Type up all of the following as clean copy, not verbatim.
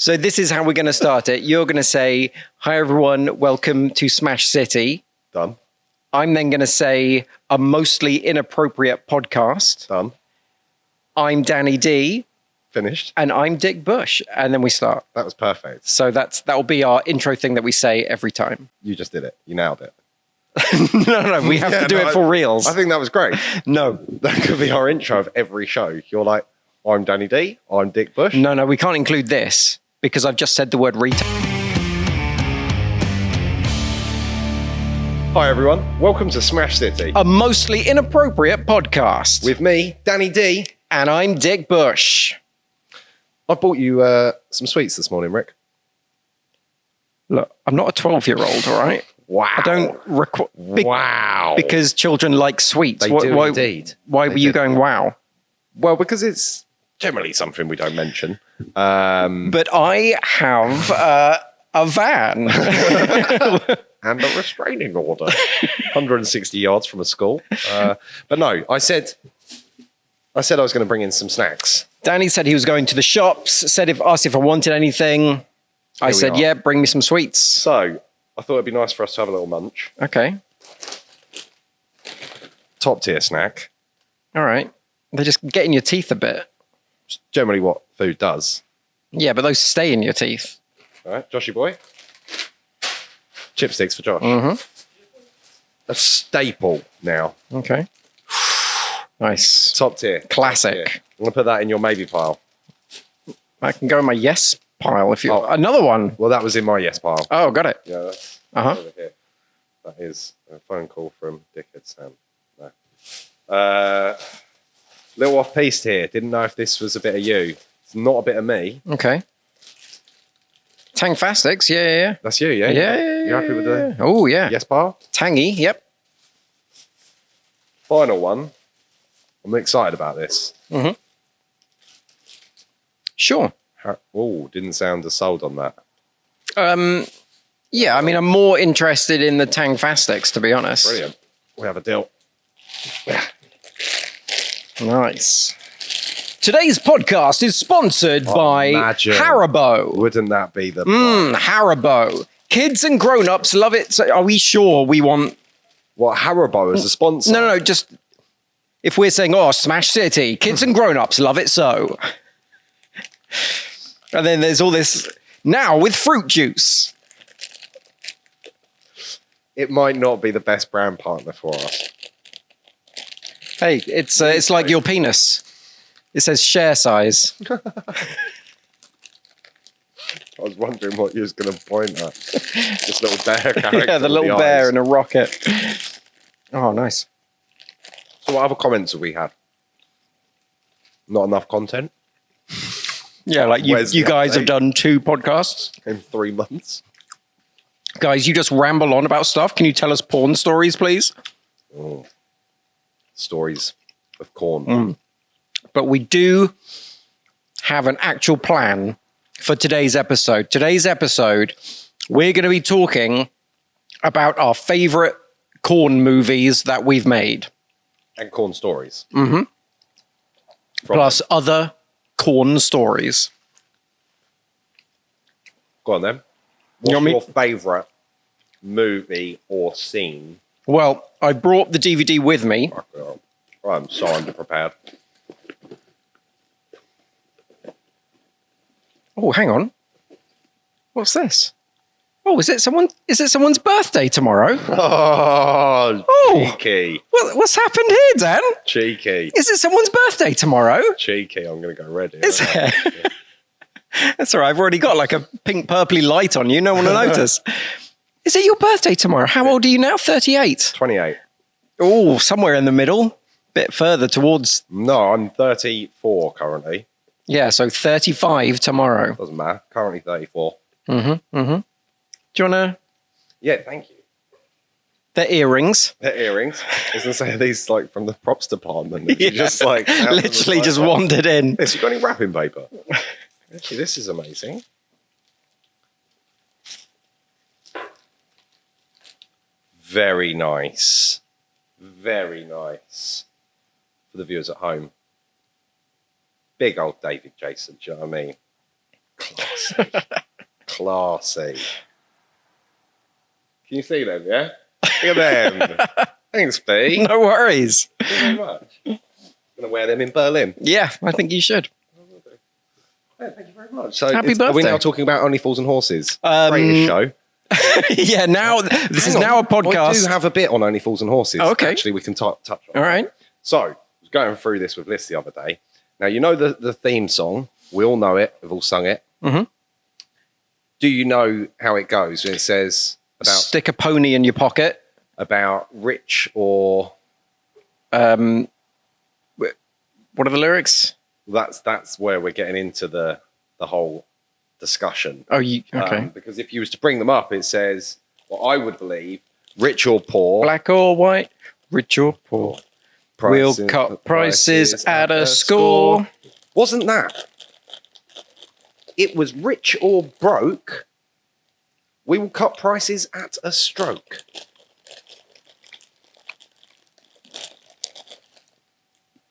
So this is how we're going to start it. You're going to say, hi, everyone. Welcome to Smash City. Done. I'm then going to say a mostly inappropriate podcast. Done. I'm Danny D. Finished. And I'm Dick Bush. And then we start. That was perfect. So that will be our intro thing that we say every time. You just did it. You nailed it. No, we have to do it for reals. I think that was great. No. That could be our intro of every show. You're like, I'm Danny D. I'm Dick Bush. No, we can't include this because I've just said the word retard. Hi, everyone. Welcome to Smash City. A mostly inappropriate podcast. With me, Danny D. And I'm Dick Bush. I bought you some sweets this morning, Rick. Look, I'm not a 12-year-old, all right? Wow. I don't require... Wow. Because children like sweets. They do indeed. Why were you going, wow? Well, because it's generally something we don't mention. But I have a van. And a restraining order. 160 yards from a school. But no, I said I was going to bring in some snacks. Danny said he was going to the shops, asked if I wanted anything. I said, yeah, bring me some sweets. So I thought it'd be nice for us to have a little munch. Okay. Top tier snack. All right. They just get in your teeth a bit. It's generally what food does. Yeah, but those stay in your teeth. All right, Joshy boy. Chipsticks for Josh. Mm-hmm. A staple now. Okay. Nice. Top tier. Classic. Top tier. I'm going to put that in your maybe pile. I can go in my yes pile if you... Oh. Another one. Well, that was in my yes pile. Oh, got it. Yeah, that's over here. That is a phone call from Dickhead Sam. No. Little off-piste here. Didn't know if this was a bit of you. It's not a bit of me. Okay. Tangfastics, yeah. That's you, yeah? Yeah. You happy with the Oh, yeah. yes pile? Tangy, yep. Final one. I'm excited about this. Mm-hmm. Sure. Oh, didn't sound as sold on that. Yeah, I mean, I'm more interested in the Tangfastics, to be honest. Brilliant. We have a deal. Nice. Today's podcast is sponsored by imagine. Haribo. Wouldn't that be the... Haribo. Kids and grown-ups love it. So are we sure we want... What, Haribo as a sponsor? No, just... If we're saying, Smash City, kids and grown-ups love it so. And then there's all this... Now with fruit juice. It might not be the best brand partner for us. Hey, it's like your penis. It says share size. I was wondering what you was going to point at. This little bear character. Yeah, the little bear in a rocket. Oh, nice. So what other comments have we had? Not enough content? Yeah, like you guys have done 2 podcasts. In 3 months? Guys, you just ramble on about stuff. Can you tell us porn stories, please? Oh. Stories of corn. But we do have an actual plan for today's episode. Today's episode, we're going to be talking about our favorite corn movies that we've made. And corn stories. Mm-hmm. Plus other corn stories. Go on then. What's your favourite movie or scene? Well, I brought the DVD with me. I'm so underprepared. Oh, hang on. What's this? Oh, is it someone's birthday tomorrow? Oh, cheeky. What's happened here, Dan? Cheeky. Is it someone's birthday tomorrow? Cheeky. I'm going to go red here. Is it? That's all right. I've already got like a pink purpley light on you. No one will notice. Is it your birthday tomorrow? How old are you now? 38? 28. Oh, somewhere in the middle. Bit further towards... No, I'm 34 currently. Yeah, so 35 tomorrow. Doesn't matter. Currently 34. Mm-hmm. Do you want to... Yeah, thank you. They're earrings. They're earrings. I was going to say, these like from the props department. Yeah. Just like... Literally just wandered in. Yes, you got any wrapping paper? Actually, this is amazing. Very nice. Very nice. For the viewers at home. Big old David Jason, do you know what I mean? Classy. Classy. Can you see them, yeah? Look at them. Thanks, B. No worries. Thank you very much. I'm going to wear them in Berlin. Yeah, I think you should. Yeah, thank you very much. So Happy Are we birthday. now talking about Only Fools and Horses? Greatest show. Yeah, now this is Hang now a on. podcast. I do have a bit on Only Fools and Horses. Oh, okay. Actually, we can touch on. All right. So, I was going through this with Liz the other day. Now, you know the theme song. We all know it. We've all sung it. Mhm. Do you know how it goes? When it says Stick a pony in your pocket. about rich or... What are the lyrics? That's where we're getting into the whole discussion. Oh, you okay? Because if you was to bring them up, it says, what I would believe, rich or poor. Black or white, rich or poor. We'll prices- cut prices at a score. Wasn't that? It was rich or broke. We will cut prices at a stroke.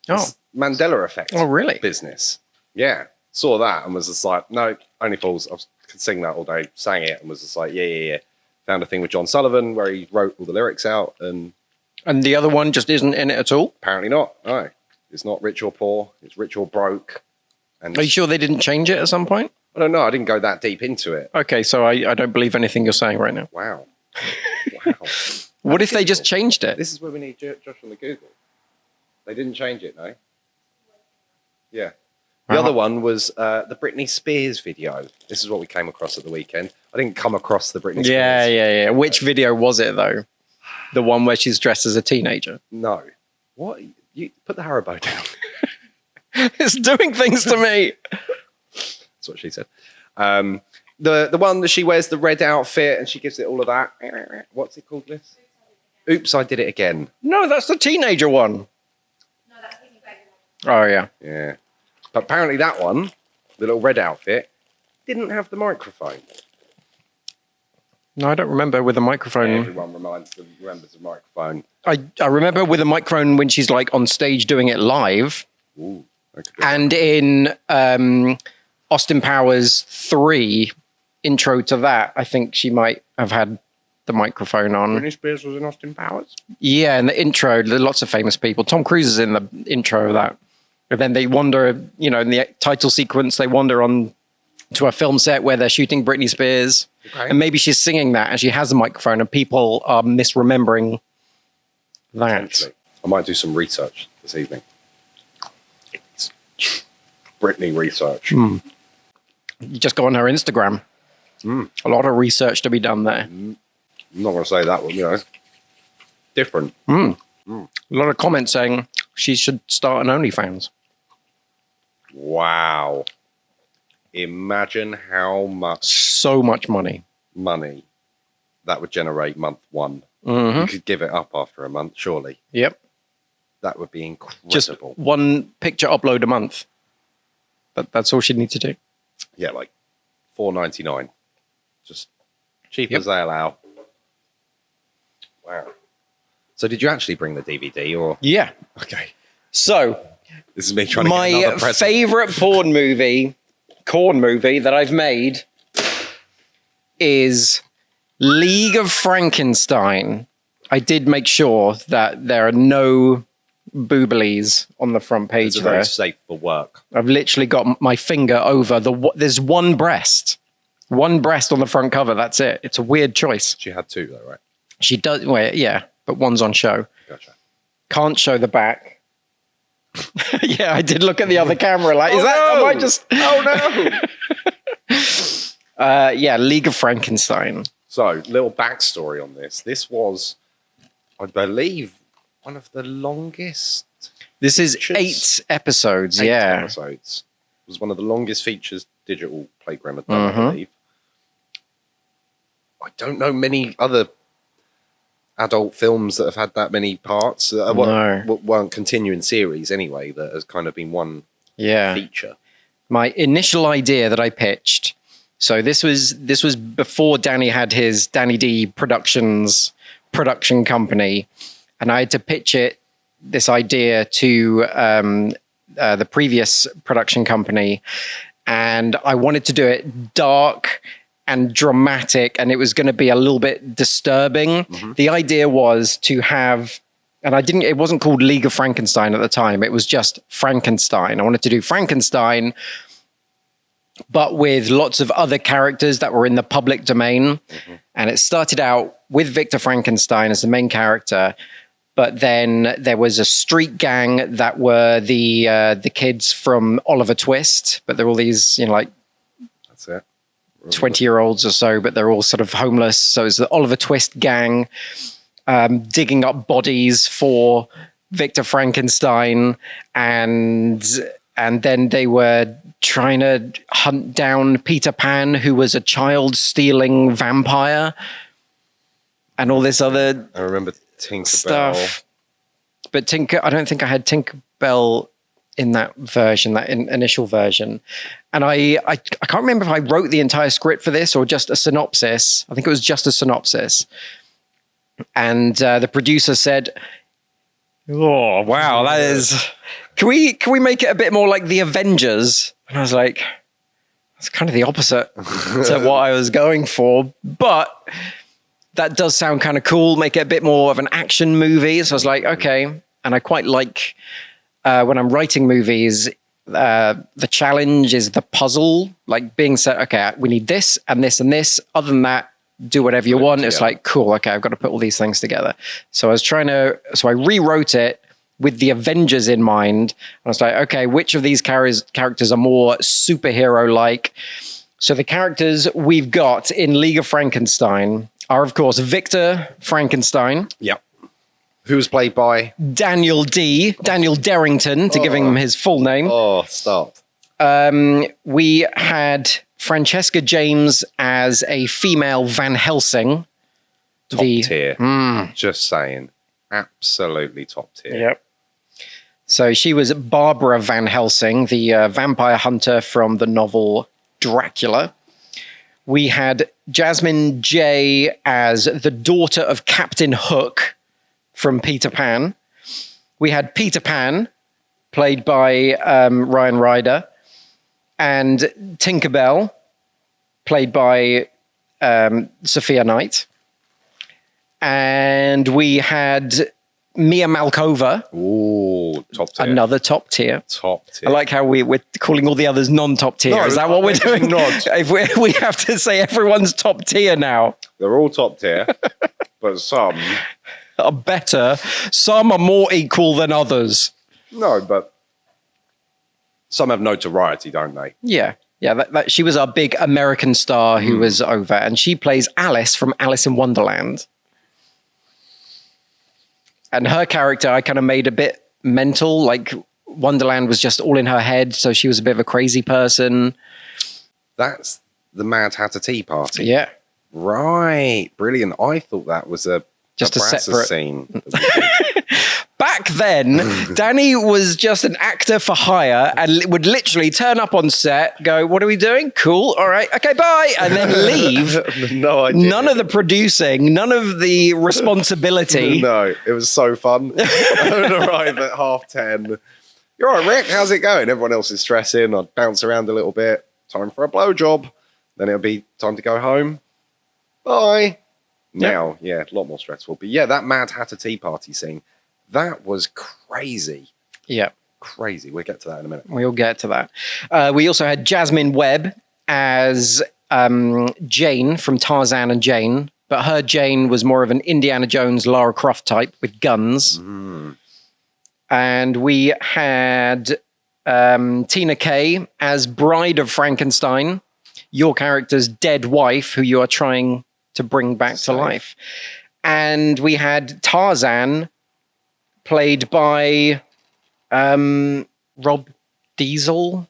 Oh, Mandela effect. oh, really? Business. Yeah. Saw that and was just like, no, Only Fools. I could sing that all day, sang it and was just like, yeah. Found a thing with John Sullivan where he wrote all the lyrics out and And the other one just isn't in it at all. apparently not. No. It's not rich or poor. It's rich or broke. And Are you sure they didn't change it at some point? I don't know. I didn't go that deep into it. Okay, so I don't believe anything you're saying right now. Wow. Wow. What if they just changed it? This is where we need Josh on the Google. They didn't change it, no? Yeah. The Wow. other one was the Britney Spears video. This is what we came across at the weekend. I didn't come across the Britney Spears. Yeah. Which video was it though? The one where she's dressed as a teenager. No. What? You put the Haribo down. It's doing things to me. That's what she said. The one that she wears the red outfit and she gives it all of that. What's it called, Liz? Oops, I did it again. No, that's the teenager one. No, that's Whitney Baby. Oh yeah. Yeah. But apparently that one, the little red outfit, didn't have the microphone. No, I don't remember with a microphone. Everyone remembers the microphone. I remember with a microphone when she's like on stage doing it live. Ooh, okay. And in Austin Powers 3 intro to that, I think she might have had the microphone on. Britney Spears was in Austin Powers. Yeah, in the intro, there are lots of famous people. Tom Cruise is in the intro of that. And then they wander, you know, in the title sequence, they wander on to a film set where they're shooting Britney Spears. Okay. And maybe she's singing that and she has a microphone and people are misremembering that. Potentially. I might do some research this evening. Britney research. You just go on her Instagram. Mm. A lot of research to be done there. I'm not going to say that one, you know. Different. A lot of comments saying she should start an OnlyFans. Wow. Imagine how much So much money. money that would generate month one. Mm-hmm. You could give it up after a month, surely. Yep. That would be incredible. Just one picture upload a month. That's all she'd need to do. Yeah, like $4.99. Just cheap Yep. as they allow. Wow. So did you actually bring the DVD or? Yeah. Okay. So This is me trying to get my another present. favorite corn movie that I've made is League of Frankenstein. I did make sure that there are no booblies on the front page It's there. very safe for work. I've literally got my finger over there's one breast on the front cover. That's it. It's a weird choice. She had two though, right? She does, well, yeah, but one's on show. Gotcha. Can't show the back. Yeah, I did look at the other camera. Like, is that? Am I just? Oh no! Yeah, League of Frankenstein. So, little backstory on this. This was, I believe, one of the longest This is Features. 8 episodes. 8 Yeah, episodes. It was one of the longest features digital Playground had done, Mhm. I believe. I don't know many other adult films that have had that many parts. No. Weren't continuing series anyway, that has kind of been one yeah. feature. My initial idea that I pitched. So this was before Danny had his Danny D Productions production company, and I had to pitch this idea to the previous production company, and I wanted to do it dark and dramatic, and it was going to be a little bit disturbing. The idea was to have, and it wasn't called League of Frankenstein at the time. It was just Frankenstein. I wanted to do Frankenstein, but with lots of other characters that were in the public domain. And it started out with Victor Frankenstein as the main character. But then there was a street gang that were the kids from Oliver Twist, but they're all these, like That's it. 20-year-olds or so, but they're all sort of homeless. So it's the Oliver Twist gang digging up bodies for Victor Frankenstein, and then they were trying to hunt down Peter Pan, who was a child-stealing vampire, and all this other I remember Tinkerbell. stuff. But I don't think I had Tinkerbell in that version, that initial version. And I can't remember if I wrote the entire script for this or just a synopsis. I think it was just a synopsis. And the producer said, "Oh, wow, that is... Can we make it a bit more like the Avengers?" And I was like, that's kind of the opposite to what I was going for. But that does sound kind of cool. Make it a bit more of an action movie. So I was like, okay. And I quite like when I'm writing movies, the challenge is the puzzle, like being said, okay, we need this and this and this. Other than that, do whatever you want. It's like, cool. Okay, I've got to put all these things together. So I rewrote it with the Avengers in mind. And I was like, okay, which of these characters are more superhero-like? So the characters we've got in League of Frankenstein are, of course, Victor Frankenstein. Yep. Who was played by? Daniel Derrington, to give him his full name. Oh, stop. We had Francesca James as a female Van Helsing. Top tier. Just saying. Absolutely top tier. Yep. So she was Barbara Van Helsing, the vampire hunter from the novel Dracula. We had Jasmine Jay as the daughter of Captain Hook from Peter Pan. We had Peter Pan, played by Ryan Ryder, and Tinkerbell, played by Sophia Knight. And we had Mia Malkova. Ooh, top tier. Another top tier. Top tier. I like how we're calling all the others non-top tier. No, Is that what we're doing? not. If we have to say everyone's top tier now. They're all top tier, but some... Are better. Some are more equal than others. No, but some have notoriety, don't they? Yeah. Yeah, she was our big American star who was over, and she plays Alice from Alice in Wonderland. And her character, I kind of made a bit mental, like Wonderland was just all in her head, so she was a bit of a crazy person. That's the Mad Hatter Tea Party. Yeah. Right. Brilliant. I thought that was Just a Brassers separate scene. Back then, Danny was just an actor for hire and would literally turn up on set, go, "What are we doing? Cool. All right. Okay, bye." And then leave. No idea. None of the producing, none of the responsibility. No, it was so fun. I would arrive at 10:30. "You're all right, Rick. How's it going?" Everyone else is stressing. I'd bounce around a little bit. Time for a blowjob. Then it'll be time to go home. Bye. Now, yeah, a lot more stressful. But yeah, that Mad Hatter Tea Party scene, that was crazy. Yeah. Crazy. We'll get to that in a minute. We'll get to that. We also had Jasmine Webb as Jane from Tarzan and Jane, but her Jane was more of an Indiana Jones, Lara Croft type with guns. And we had Tina Kay as Bride of Frankenstein, your character's dead wife, who you are trying to bring back to life. And we had Tarzan, played by Rob Diesel.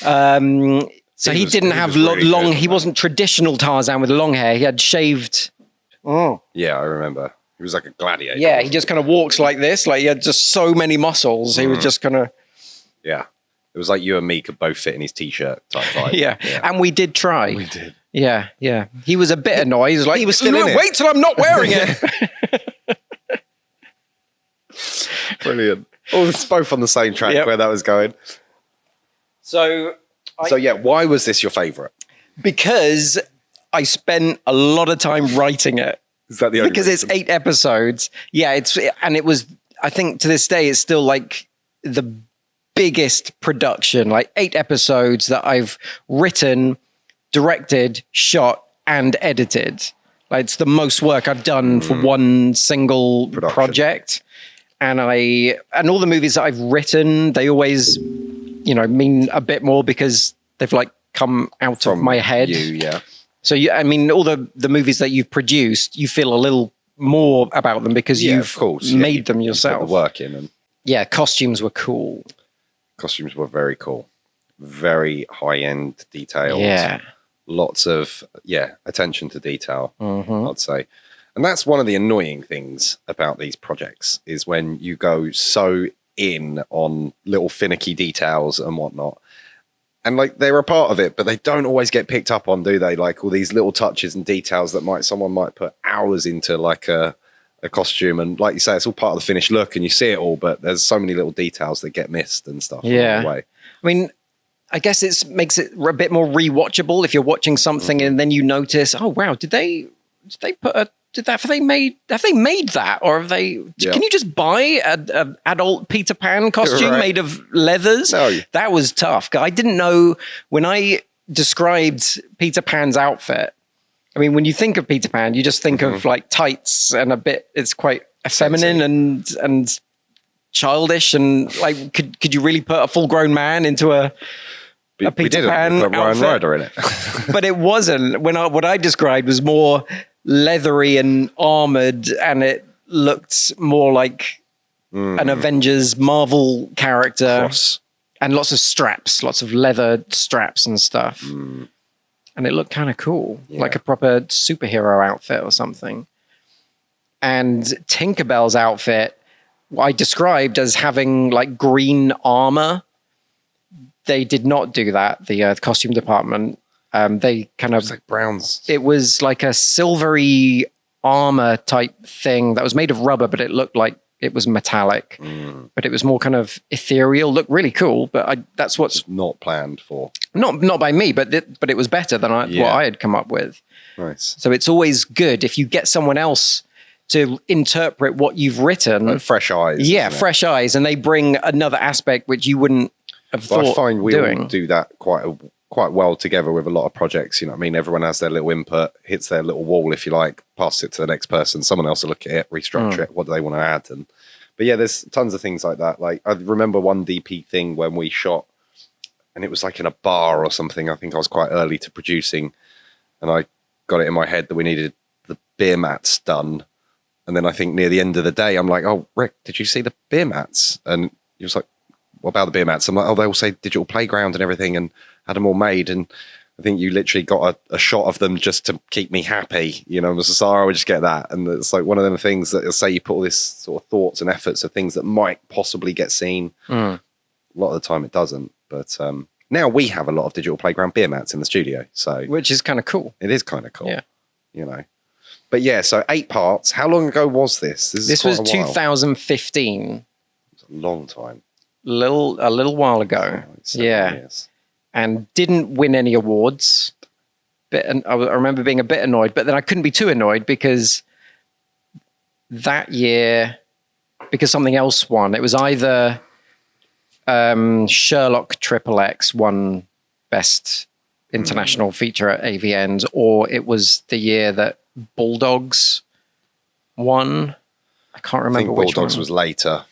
So he didn't have really long. good, He wasn't traditional Tarzan with long hair. He had shaved. Oh, Yeah, I remember. He was like a gladiator. yeah. He just kind of walks like this. Like he had just so many muscles. He was just kind of Yeah. It was like you and me could both fit in his t-shirt type vibe. yeah. And we did try. We did. Yeah, yeah. He was a bit annoyed. He was like, He was still in it. Wait till I'm not wearing it. Brilliant. Oh, it's both on the same track Yep. where that was going. So So yeah, why was this your favourite? Because I spent a lot of time writing it. Is that the only Because reason? it's 8 episodes. Yeah, it was, I think to this day, it's still like the biggest production, like 8 episodes that I've written, directed, shot, and edited. Like it's the most work I've done for one single Production. project. And all the movies that I've written, they always, mean a bit more because they've like come out of my head. Yeah. So I mean, all the movies that you've produced, you feel a little more about them because Yeah, you've of course. made You them put yourself. the work in, and Yeah, costumes were cool. costumes were very cool, very high end, detailed. Yeah. Lots of attention to detail. Mhm. I'd say, and that's one of the annoying things about these projects is when you go so in on little finicky details and whatnot. And like they're a part of it, but they don't always get picked up on, do they? Like all these little touches and details that someone might put hours into, like a costume. And like you say, it's all part of the finished look, and you see it all. But there's so many little details that get missed and stuff. Yeah. Along the way. I mean, I guess it makes it a bit more rewatchable if you're watching something and then you notice, oh wow, have they made that, or have they? Yeah. Can you just buy a adult Peter Pan costume Right. made of leathers? No. That was tough. I didn't know when I described Peter Pan's outfit. I mean, when you think of Peter Pan, you just think of like tights and a bit. It's quite feminine and childish, and like, could you really put a full grown man into a We Peter did Pan put Ryan outfit? Ryder in it. But it wasn't. What I described was more leathery and armored, and it looked more like an Avengers Marvel character, Cross. and lots of straps, lots of leather straps and stuff. And it looked kind of cool, like a proper superhero outfit or something. And Tinkerbell's outfit, I described as having like green armor. They did not do that, the costume department. They kind of, It's like Brown's. it was like a silvery armor type thing that was made of rubber, but it looked like it was metallic. But it was more kind of ethereal, looked really cool. But that's what's Not planned for. not by me, but it was better than what I had come up with. Nice. So it's always good if you get someone else to interpret what you've written. Fresh eyes. Yeah, isn't it? fresh eyes, and they bring another aspect which you wouldn't have But thought I find we doing. all do that quite well together with a lot of projects. You know what I mean? Everyone has their little input, hits their little wall, if you like, pass it to the next person. Someone else will look at it, restructure it. What do they want to add? But yeah, there's tons of things like that. Like I remember one DP thing when we shot, and it was like in a bar or something. I think I was quite early to producing, and I got it in my head that we needed the beer mats done. And then I think near the end of the day, I'm like, "Oh, Rick, did you see the beer mats?" And he was like, "What about the beer mats?" I'm like, "Oh, they all say digital playground and everything," and had them all made. And I think you literally got a shot of them just to keep me happy. You know, I was just, I would just get that. And it's like one of them things that say you put all this sort of thoughts and efforts of things that might possibly get seen. A lot of the time it doesn't. But now we have a lot of digital playground beer mats in the studio. So Which is kind of cool. it is kind of cool. Yeah. You know. But yeah, so 8 parts. How long ago was this? This was quite a while. 2015, It's a long time. a little while ago. Like 7 Yeah. years. And didn't win any awards. And I remember being a bit annoyed, but then I couldn't be too annoyed because that year, because something else won. It was either Sherlock Triple X won Best International Feature at AVNs, or it was the year that Bulldogs won. I can't I remember think which Bulldogs one. was later.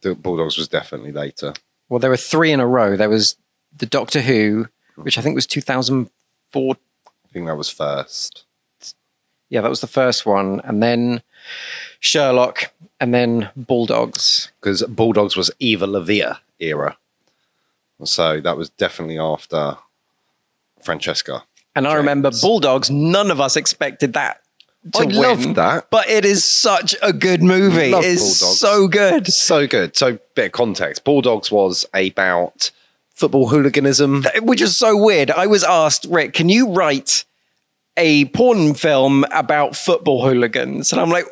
The Bulldogs was definitely later. Well, there were 3 in a row. There was the Doctor Who, which I think was 2004. I think that was first. Yeah, that was the first one. And then Sherlock, and then Bulldogs. Because Bulldogs was Eva Lavia era. So that was definitely after Francesca. And I remember Bulldogs, none of us expected that to I win. loved that. But it is such a good movie. Love It's Bulldogs. so good. So good. So, bit of context. Bulldogs was about football hooliganism. Which is so weird. I was asked, Rick, can you write a porn film about football hooligans? And I'm like,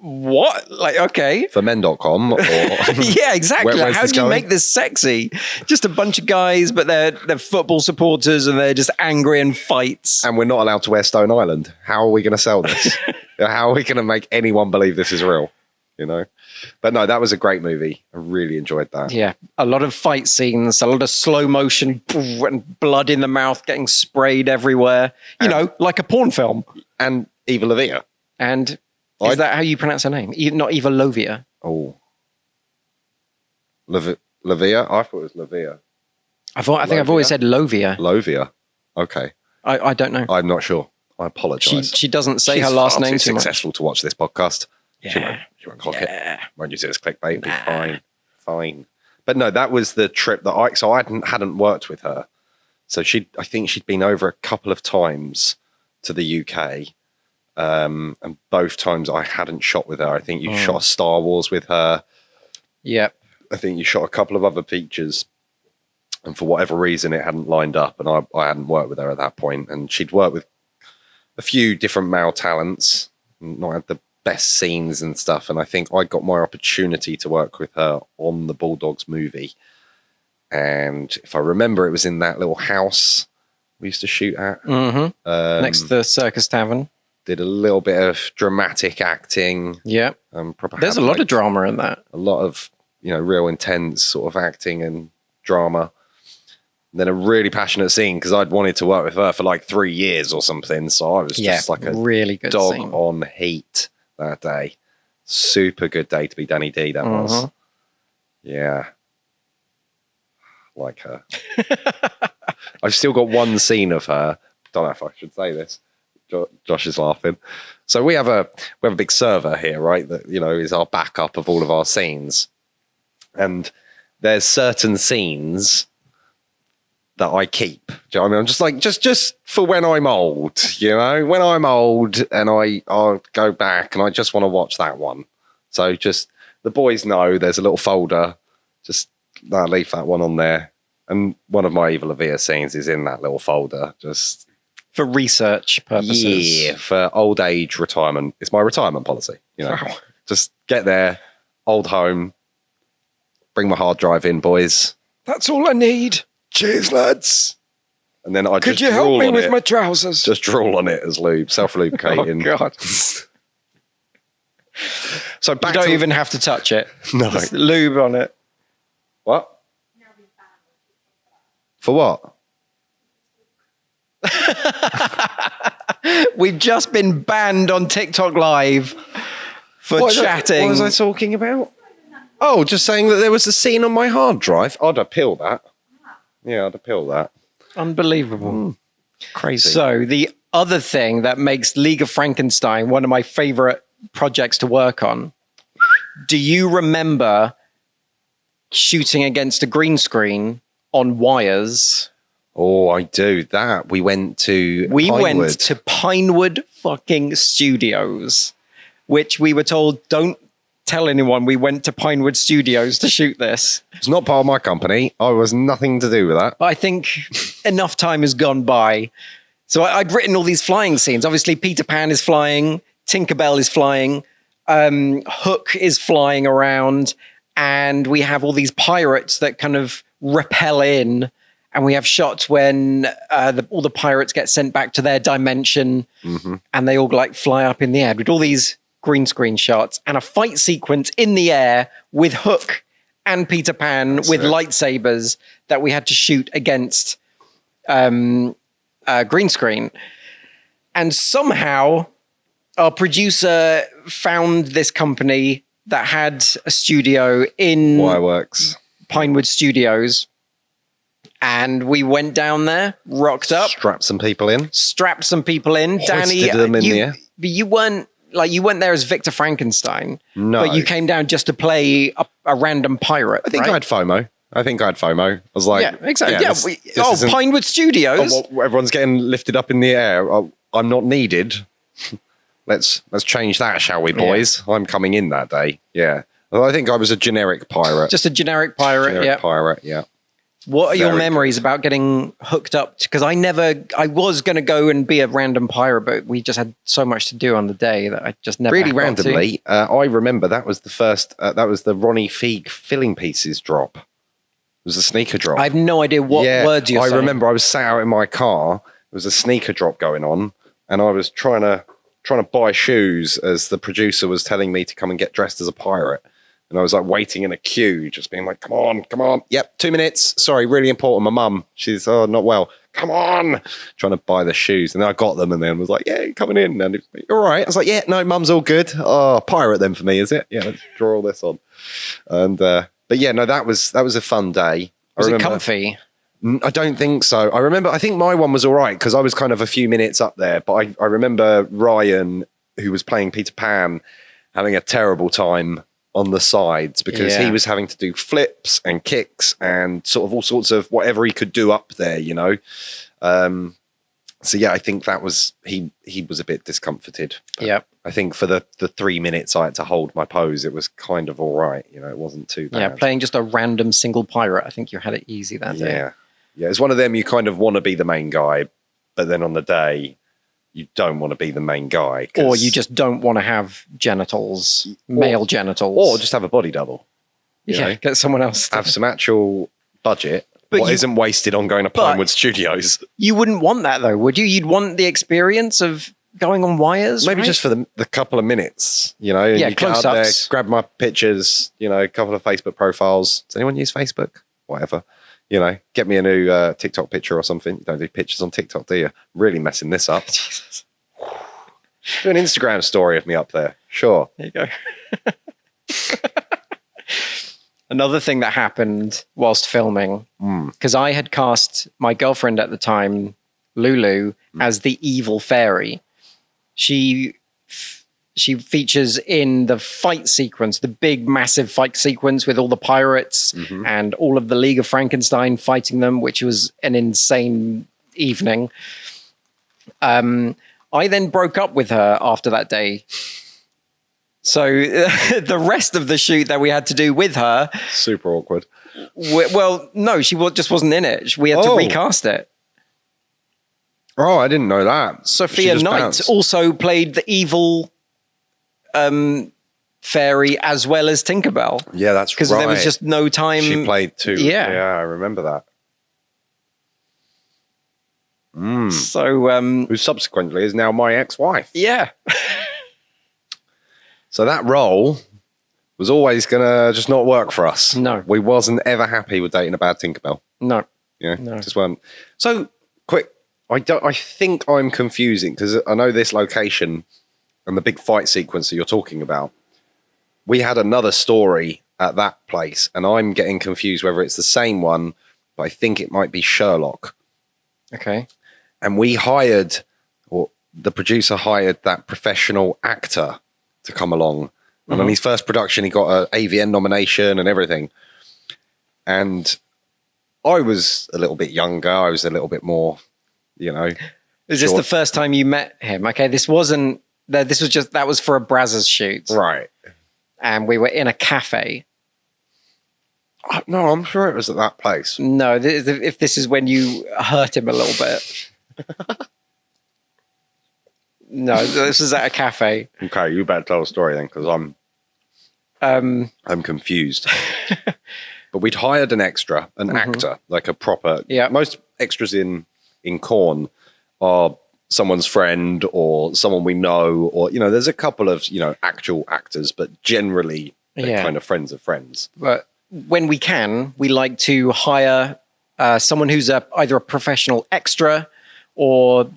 What? Like, okay. For men.com or Yeah, exactly. Where's Like, how this do you going? make this sexy? Just a bunch of guys, but they're football supporters and they're just angry and fights. and we're not allowed to wear Stone Island. How are we going to sell this? How are we going to make anyone believe this is real? You know? But no, that was a great movie. I really enjoyed that. Yeah, a lot of fight scenes, a lot of slow motion and blood in the mouth getting sprayed everywhere. You know, like a porn film. And Eva Lavia. And I- is that how you pronounce her name? Not Eva Lovia. Oh. Lavia? I thought it was Lavia. I think I've always said Lovia. Lovia. Okay. I don't know. I'm not sure. I apologize. She doesn't say She's her last far name too too much. successful to watch this podcast. She Yeah. won't clock it. Yeah. Won't use it as clickbait. It'll be fine. But no, that was the trip that I hadn't worked with her. So I think she'd been over a couple of times to the UK. And both times I hadn't shot with her. I think you shot Star Wars with her. Yep. I think you shot a couple of other features. And for whatever reason, it hadn't lined up. And I hadn't worked with her at that point. And she'd worked with a few different male talents, not had the best scenes and stuff. And I think I got my opportunity to work with her on the Bulldogs movie. And if I remember, it was in that little house we used to shoot at. Mm-hmm. Next to the Circus Tavern. Did a little bit of dramatic acting. Yep. Probably There's a had, lot like, of drama in that. a lot of, real intense sort of acting and drama. And then a really passionate scene because I'd wanted to work with her for like 3 years or something. So I was just like a really good dog scene. on heat that day. Super good day to be Danny D. That was. Mhm. Yeah. Like her. I've still got one scene of her. Don't know if I should say this. Josh is laughing. So we have a big server here, right? That is our backup of all of our scenes. And there's certain scenes that I keep. Do you know what I mean? I'm just like, just for when I'm old, when I'm old and I'll go back and I just want to watch that one. So just the boys know there's a little folder. Just I'll leave that one on there. And one of my Eva Lavia scenes is in that little folder. Just For research purposes. yeah, for old age retirement. It's my retirement policy. Wow. Just get there, old home, bring my hard drive in, boys. That's all I need. Cheers, lads. And then I Could just you help drool me on with it. my trousers? Just drool on it as lube, self-lubricating. Oh, God. So You back don't to even have to touch it. no. Just lube on it. What? For what? We've just been banned on TikTok Live for chatting. What was I talking about? Oh, just saying that there was a scene on my hard drive. I'd appeal that. Yeah, I'd appeal that. Unbelievable. Crazy. So the other thing that makes League of Frankenstein one of my favorite projects to work on, do you remember shooting against a green screen on wires? Oh, I do that. We went to We Pinewood. went to Pinewood fucking Studios, which we were told, don't tell anyone we went to Pinewood Studios to shoot this. It's not part of my company. I was nothing to do with that. But I think enough time has gone by. So I'd written all these flying scenes. Obviously, Peter Pan is flying, Tinkerbell is flying, Hook is flying around, and we have all these pirates that kind of rappel in. And we have shots when all the pirates get sent back to their dimension, and they all like fly up in the air with all these green screen shots and a fight sequence in the air with Hook and Peter Pan with lightsabers that we had to shoot against green screen. And somehow our producer found this company that had a studio in Wireworks. Pinewood Studios. And we went down there, rocked up, Strap some people in. strapped some people in. Danny, Hoisted them in the air. you weren't there as Victor Frankenstein. No. But you came down just to play a random pirate. I think I had FOMO. I was like, Yeah, exactly. Yeah, this isn't- Pinewood Studios. everyone's getting lifted up in the air. I'm not needed. Let's change that, shall we, boys? I'm coming in that day. Yeah. Well, I think I was a generic pirate. Just a generic pirate. generic Yeah. pirate. Yeah. What are your Very memories about getting hooked up? Because I was going to go and be a random pirate, but we just had so much to do on the day that I just never Really got to. randomly, I remember that was the first, that was the Ronnie Feig filling pieces drop. It was a sneaker drop. I have no idea what words you're saying. I remember I was sat out in my car. There was a sneaker drop going on, and I was trying to buy shoes as the producer was telling me to come and get dressed as a pirate. And I was like waiting in a queue, just being like, come on. Yep, 2 minutes. Sorry, really important. My mum, she's not well. Come on. Trying to buy the shoes. And then I got them and then was like, yeah, you're coming in. And it's like, all right. I was like, yeah, no, mum's all good. Oh, pirate then for me, is it? Yeah, let's draw all this on. And, but yeah, no, that was a fun day. Was it comfy? I don't think so. I think my one was all right because I was kind of a few minutes up there. But I remember Ryan, who was playing Peter Pan, having a terrible time on the sides because he was having to do flips and kicks and sort of all sorts of whatever he could do up there, you know. So yeah, I think that was he was a bit discomforted. Yeah. I think for the 3 minutes I had to hold my pose, it was kind of all right. You know, it wasn't too bad. Yeah, playing just a random single pirate. I think you had it easy that day. Yeah, it's one of them you kind of want to be the main guy, but then on the day you don't want to be the main guy. Or you just don't want to have genitals, male genitals. Or just have a body double. You know? Get someone else to have some actual budget. But what isn't wasted on going to Pinewood Studios. You wouldn't want that though, would you? You'd want the experience of going on wires. Maybe right? just for the couple of minutes, you know. And Yeah, you get up there, close-ups. grab my pictures, you know, a couple of Facebook profiles. Does anyone use Facebook? Whatever. You know, get me a new TikTok picture or something. You don't do pictures on TikTok, do you? Really messing this up. Jesus. Do an Instagram story of me up there. Sure. There you go. Another thing that happened whilst filming, because I had cast my girlfriend at the time, Lulu, as the evil fairy. She features in the fight sequence, the big, massive fight sequence with all the pirates and all of the League of Frankenstein fighting them, which was an insane evening. I then broke up with her after that day. So the rest of the shoot that we had to do with her, Super awkward. well, no, she just wasn't in it. We had to recast it. Oh, I didn't know that. She Sophia just Knight bounced. also played the evil fairy as well as Tinkerbell. Yeah, that's right. Because there was just no time. She played too. Yeah. Yeah, I remember that. So, Who subsequently is now my ex-wife. yeah. So that role was always going to just not work for us. No. We wasn't ever happy with dating a bad Tinkerbell. No. Yeah, No. just weren't. So, quick, I think I'm confusing because I know this location and the big fight sequence that you're talking about. We had another story at that place and I'm getting confused whether it's the same one, but I think it might be Sherlock. Okay. And we hired, or the producer hired that professional actor to come along. And on his first production, he got an AVN nomination and everything. And I was a little bit younger. I was a little bit more, you know. Is this the first time you met him? Okay, this wasn't, this was just, that was for a Brazzers shoot. Right. And we were in a cafe. No, I'm sure it was at that place. No, if this is when you hurt him a little bit. No, this was at a cafe. Okay, you better tell the story then, because I'm confused. But we'd hired an extra, an actor, like a proper. Yeah. Most extras in Corn are someone's friend or someone we know, or you know, there's a couple of actual actors, but generally they're kind of friends of friends. But when we can, we like to hire someone who's either a professional extra or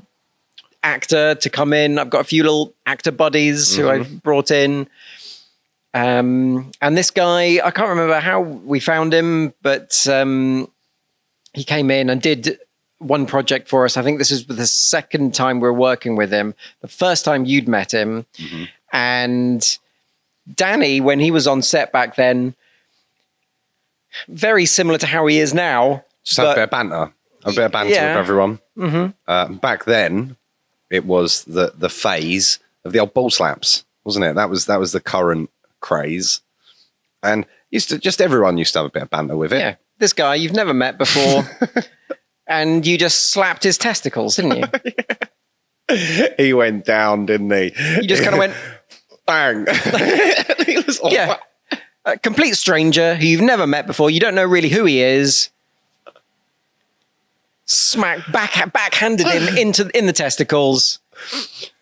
actor to come in. I've got a few little actor buddies who I've brought in. And this guy, I can't remember how we found him, but he came in and did one project for us. I think this is the second time we're working with him. The first time you'd met him. And Danny, when he was on set back then, very similar to how he is now. Just have a bit of banter. A bit of banter with everyone. Back then, it was the phase of the old ball slaps, wasn't it? That was the current craze, and everyone used to have a bit of banter with it. this guy you've never met before, and you just slapped his testicles, didn't you? He went down, didn't he? You just kind of went, bang. He was like, yeah. A complete stranger who you've never met before. You don't know really who he is. Backhanded him in the testicles,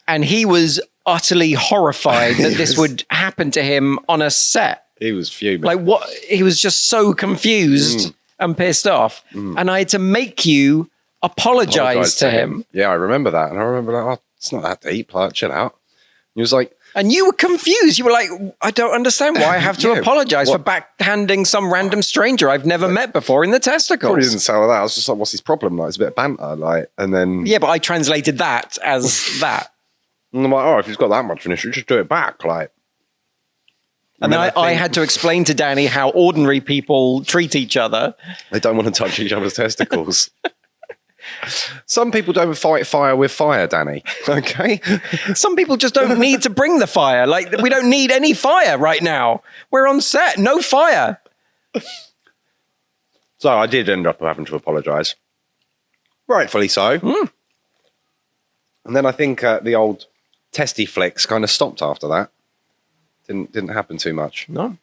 and he was utterly horrified that this would happen to him on a set. He was fuming. Like what? He was just so confused and pissed off, and I had to make you apologize to him. Yeah, I remember that. And I remember like, oh, it's not that deep. Like, chill out. He was like, And you were confused. You were like, I don't understand why I have to Yeah, apologize for what- backhanding some random stranger I've never met before in the probably testicles. didn't sound like that. I was just like, what's his problem? Like, it's a bit of banter. Like, and then Yeah, but I translated that as that. and I'm like, oh, if he's got that much finish, just do it back. Like, And then mean, I think had to explain to Danny how ordinary people treat each other. they don't want to touch each other's testicles. Some people don't fight fire with fire, Danny. Okay. Some people just don't need to bring the fire. Like, we don't need any fire right now. We're on set. No fire. So I did end up having to apologise. Rightfully so. And then I think the old testy flicks kind of stopped after that. Didn't happen too much. No.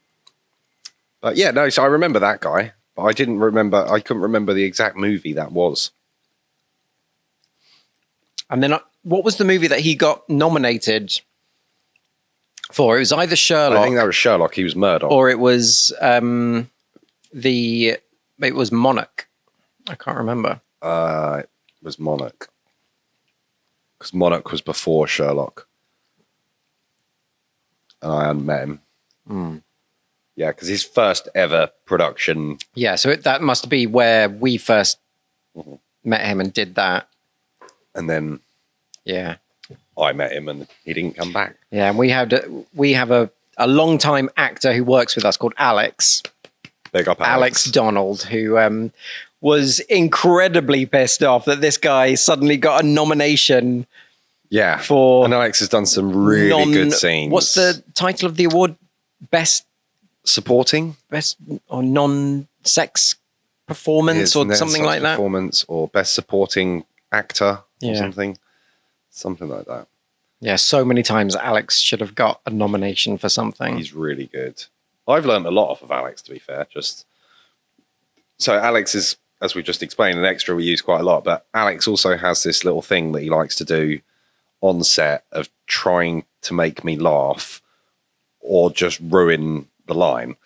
But yeah, no, so I remember that guy, but I couldn't remember the exact movie that was. And then what was the movie that he got nominated for? It was either I Sherlock think that was Sherlock. He was Murdoch. or it was Monarch. I can't remember. It was Monarch. Because Monarch was before Sherlock. And I hadn't met him. Yeah, because his first ever production. Yeah, so that must be where we first met him and did that. And then Yeah. I met him and he didn't come back. Yeah, and we have a long-time actor who works with us called Alex. Big up Alex Donald, who was incredibly pissed off that this guy suddenly got a nomination Yeah. for And Alex has done some really good scenes. What's the title of the award? Best supporting? or non-sex performance or Isn't it something such like that? performance or best supporting actor Yeah. or something like that. Yeah, so many times Alex should have got a nomination for something. He's really good. I've learned a lot off of Alex, to be fair. So Alex is, as we just explained, an extra we use quite a lot, but Alex also has this little thing that he likes to do on set of trying to make me laugh or just ruin the line,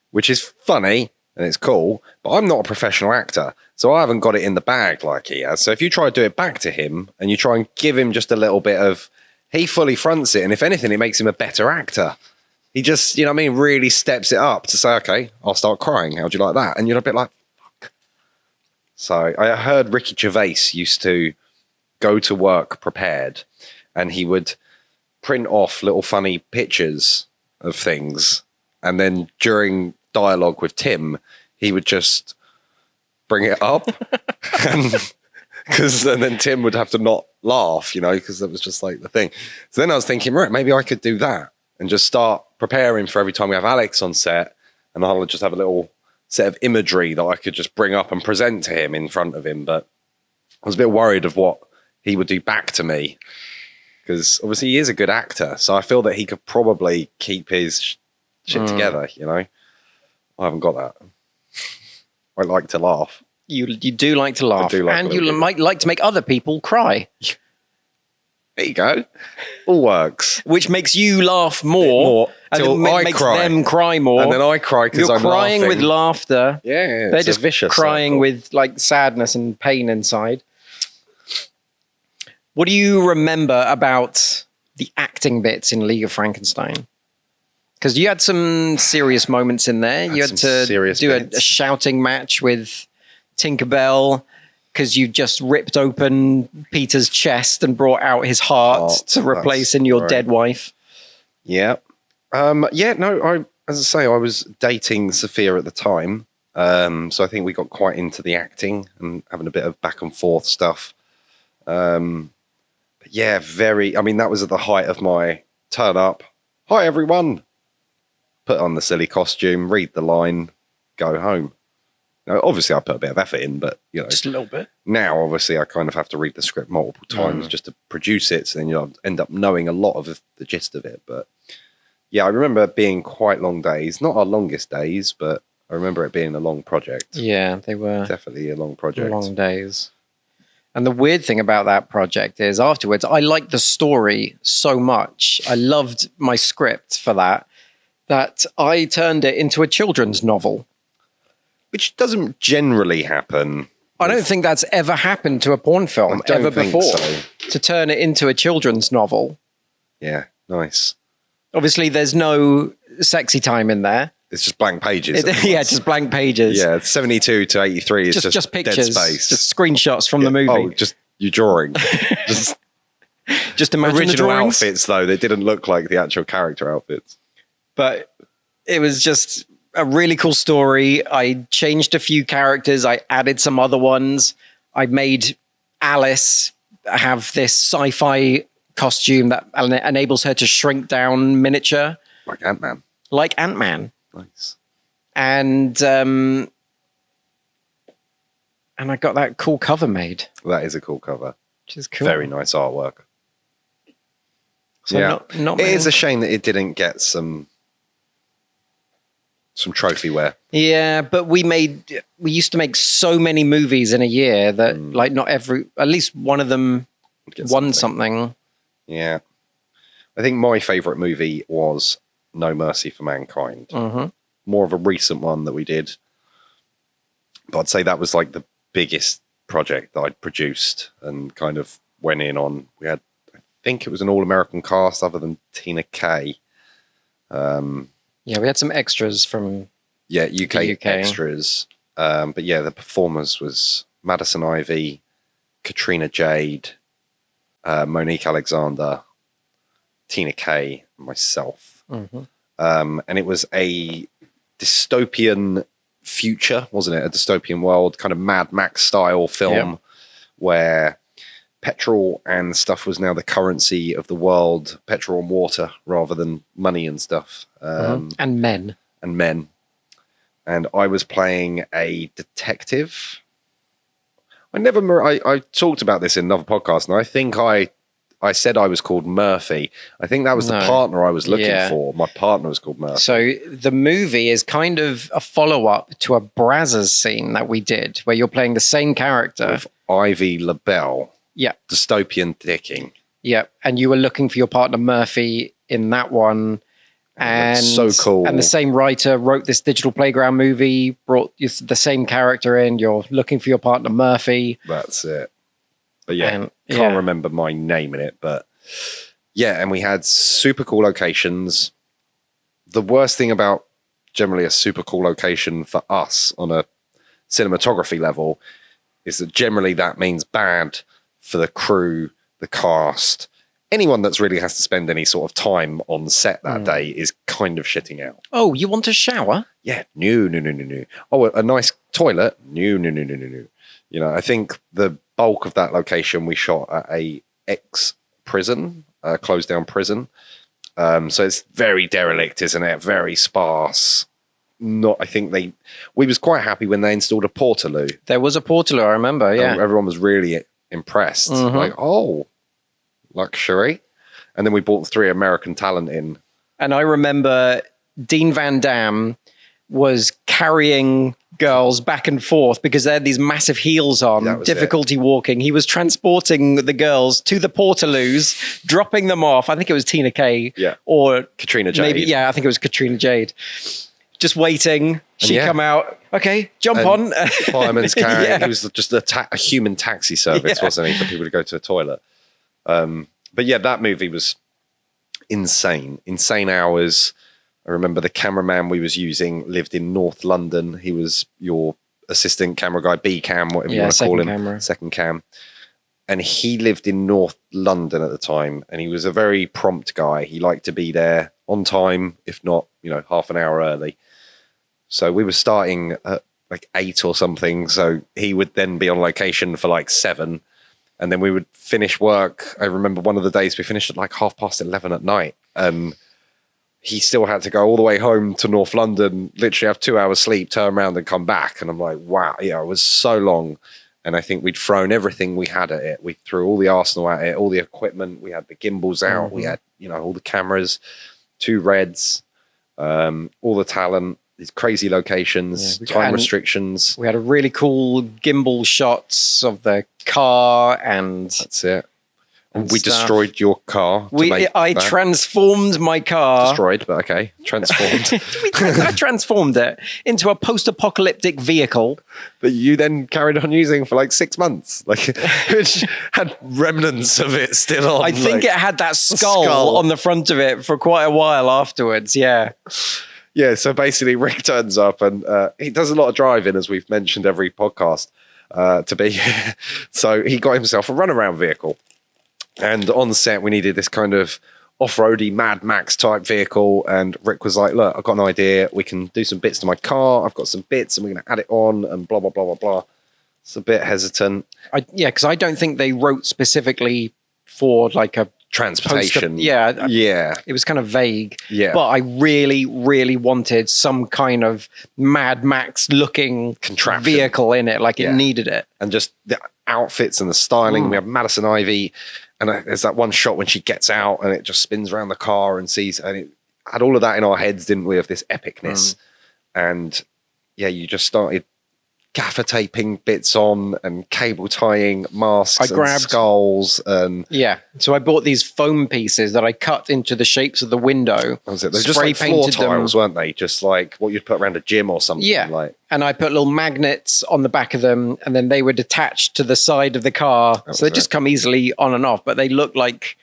which is funny and it's cool, but I'm not a professional actor, so I haven't got it in the bag like he has. So if you try to do it back to him and you try and give him just a little bit of, he fully fronts it, and if anything, it makes him a better actor. He just, you know what I mean, really steps it up to say, okay, I'll start crying. How do you like that? And you're a bit like, fuck. So I heard Ricky Gervais used to go to work prepared, and he would print off little funny pictures of things, and then during dialogue with Tim, he would just bring it up, and then Tim would have to not laugh, you know, because that was just like the thing. So then I was thinking, right, maybe I could do that and just start preparing for every time we have Alex on set, and I'll just have a little set of imagery that I could just bring up and present to him in front of him. But I was a bit worried of what he would do back to me, because obviously he is a good actor, so I feel that he could probably keep his shit together, you know. I haven't got that. I like to laugh. You do like to laugh, do like and a you little bit. might like to make other people cry, There you go. All works. which makes you laugh more, and till it I makes cry. them cry more. And then I cry because You're I'm crying laughing. with laughter. Yeah, They're it's a just vicious crying circle. with like sadness and pain inside. What do you remember about the acting bits in League of Frankenstein? Because you had some serious moments in there. You had some to serious do a bits. shouting match with Tinkerbell because you just ripped open Peter's chest and brought out his heart to replace in your right. dead wife. Yeah. As I say, I was dating Sophia at the time. So I think we got quite into the acting and having a bit of back and forth stuff. But yeah, that was at the height of my turn up. Hi, everyone. Put on the silly costume, read the line, go home. Obviously, I put a bit of effort in, but Just a little bit. now obviously I kind of have to read the script multiple times just to produce it. So then you end up knowing a lot of the gist of it. But yeah, I remember it being quite long days. Not our longest days, but I remember it being a long project. Yeah, they were Definitely a long project. long days. And the weird thing about that project is afterwards, I liked the story so much. I loved my script for that I turned it into a children's novel. Which doesn't generally happen. I don't think that's ever happened to a porn film I don't ever think before. so. To turn it into a children's novel. Yeah, nice. Obviously, there's no sexy time in there. It's just blank pages. Yeah, just blank pages. Yeah, 72 to 83 is just just pictures, dead space. just screenshots from the movie. Oh, just you drawing. Just Just imagine the original drawings. outfits, though. They didn't look like the actual character outfits. But it was just a really cool story. I changed a few characters. I added some other ones. I made Alice have this sci-fi costume that enables her to shrink down miniature, Like Ant-Man. like Ant-Man. Nice. And I got that cool cover made, That is a cool cover. which is cool. Very nice artwork. So yeah. not It many- is a shame that it didn't get some trophyware. Yeah, but we used to make so many movies in a year that like not at least one of them Get won something. Yeah. I think my favourite movie was No Mercy for Mankind. Mm-hmm. More of a recent one that we did. But I'd say that was like the biggest project that I'd produced and kind of went in on. We had, I think it was an all-American cast other than Tina Kay. Yeah, we had some extras from Yeah, UK, UK. extras. But yeah, the performers was Madison Ivy, Katrina Jade, Monique Alexander, Tina Kay, and myself. Mhm. And it was a dystopian future, wasn't it? A dystopian world, kind of Mad Max style film where petrol and stuff was now the currency of the world, petrol and water rather than money and stuff. and men. And men. And I was playing a detective. I talked about this in another podcast, and I think I said I was called Murphy. I think that was the No. partner I was looking Yeah. for. My partner was called Murphy. So the movie is kind of a follow-up to a Brazzers scene that we did, where you're playing the same character. Of Ivy LaBelle, Yeah, dystopian dicking. yeah, and you were looking for your partner Murphy in that one. And That's so cool. And the same writer wrote this Digital Playground movie, brought the same character in. You're looking for your partner Murphy. That's it. But yeah, And- can't yeah. remember my name in it. But yeah, and we had super cool locations. The worst thing about generally a super cool location for us on a cinematography level is that generally that means bad for the crew, the cast. Anyone that's really has to spend any sort of time on set that day is kind of shitting out. Oh, you want a shower? Yeah, no. Oh, a nice toilet? No. You know, I think the bulk of that location we shot at a ex-prison, closed down prison. So it's very derelict, isn't it? Very sparse. We was quite happy when they installed a portaloo. There was a Portaloo, I remember, yeah. Everyone was really impressed. Mhm. Like, oh, luxury. And then we brought 3 American talent in. And I remember Dean Van Damme was carrying girls back and forth because they had these massive heels on, That was difficulty walking. He was transporting the girls to the Portaloos, dropping them off. I think it was Tina Kay. Yeah. Or Katrina Jade. maybe, yeah, I think it was Katrina Jade. Just waiting. She yeah. come out. Okay, jump And on. Fireman's carrying. Yeah. He was just a human taxi service, Yeah. wasn't he, for people to go to a toilet. But yeah, that movie was insane. Insane hours. I remember the cameraman we was using lived in North London. He was your assistant camera guy, B-cam, whatever you Yeah, want to call him. second camera. Second cam. And he lived in North London at the time. And he was a very prompt guy. He liked to be there on time, if not, half an hour early. So we were starting at like 8 or something. So he would then be on location for like 7. And then we would finish work. I remember one of the days we finished at like 11:30 at night. And he still had to go all the way home to North London, literally have 2 hours sleep, turn around and come back. And I'm like, wow, yeah, it was so long. And I think we'd thrown everything we had at it. We threw all the arsenal at it, all the equipment. We had the gimbals out. We had, all the cameras, 2 Reds, all the talent, these crazy locations, time restrictions. We had a really cool gimbal shots of the car and That's it. And we stuff. destroyed your car. I transformed my car. Destroyed, but okay. Transformed. I transformed it into a post-apocalyptic vehicle. That you then carried on using for like 6 months. Like, which had remnants of it still on. I think it had that skull on the front of it for quite a while afterwards. Yeah. Yeah, so basically Rick turns up and he does a lot of driving, as we've mentioned every podcast to be. So he got himself a runaround vehicle. And on set, we needed this kind of off-roady Mad Max type vehicle. And Rick was like, look, I've got an idea. We can do some bits to my car. I've got some bits and we're going to add it on and blah, blah, blah, blah, blah. It's a bit hesitant. Because I don't think they wrote specifically for like a Transportation. Yeah. Yeah. It was kind of vague. Yeah. But I really, really wanted some kind of Mad Max looking Contraption. vehicle in it. Like it needed it. And just the outfits and the styling. We have Madison Ivy. And there's that one shot when she gets out and it just spins around the car and sees, and it had all of that in our heads, didn't we, of this epicness. And yeah, you just started gaffer taping bits on and cable tying masks and skulls. And yeah. So I bought these foam pieces that I cut into the shapes of the window. They're just like floor tiles, weren't they? Just like what you'd put around a gym or something. Yeah. Like. And I put little magnets on the back of them and then they were detached to the side of the car. So they just come easily on and off, but they look like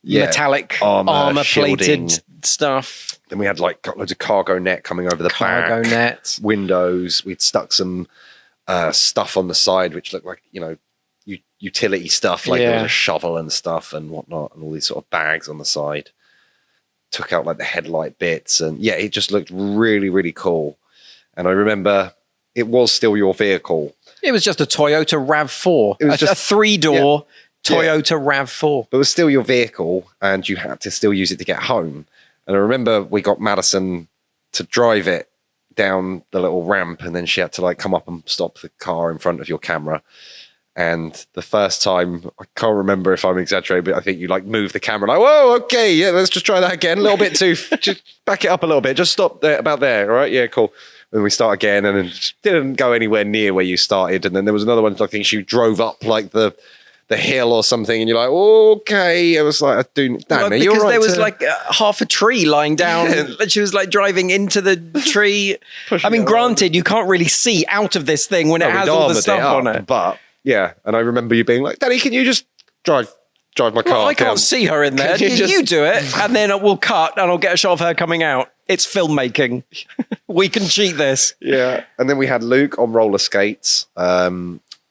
metallic armor plated stuff. Then we had like got loads of cargo net coming over the cargo back. net. Windows. We'd stuck some stuff on the side, which looked like, utility stuff, like there was a shovel and stuff and whatnot, and all these sort of bags on the side. Took out like the headlight bits, and yeah, it just looked really, really cool. And I remember it was still your vehicle. It was just a Toyota RAV4. It was just a 3-door Toyota RAV4. But it was still your vehicle, and you had to still use it to get home. And I remember we got Madison to drive it down the little ramp, and then she had to like come up and stop the car in front of your camera. And the first time, I can't remember if I'm exaggerating, but I think you like move the camera like, whoa, okay, yeah, let's just try that again. A little bit too, just back it up a little bit. Just stop there, about there. All right, yeah, cool. And we start again, and then just didn't go anywhere near where you started. And then there was another one, I think she drove up like the hill or something, and you're like, okay. It was like, because there was like half a tree lying down. And she was like driving into the tree. I mean, granted, you can't really see out of this thing when it has all the stuff on it. But yeah, and I remember you being like, Daddy, can you just drive my car? Well, I can't see her in there. You do it, and then we'll cut, and I'll get a shot of her coming out. It's filmmaking. We can cheat this. Yeah, and then we had Luke on roller skates.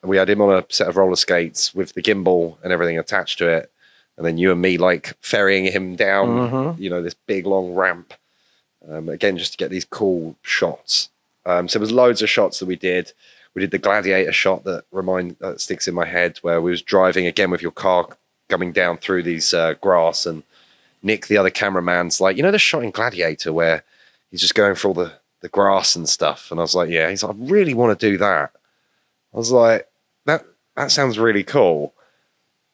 We had him on a set of roller skates with the gimbal and everything attached to it. And then you and me like ferrying him down, this big long ramp. Again, just to get these cool shots. So there was loads of shots that we did. We did the gladiator shot that sticks in my head, where we was driving again with your car coming down through these grass, and Nick, the other cameraman's like, the shot in Gladiator where he's just going for all the grass and stuff. And I was like, yeah. He's like, I really want to do that. I was like, that sounds really cool.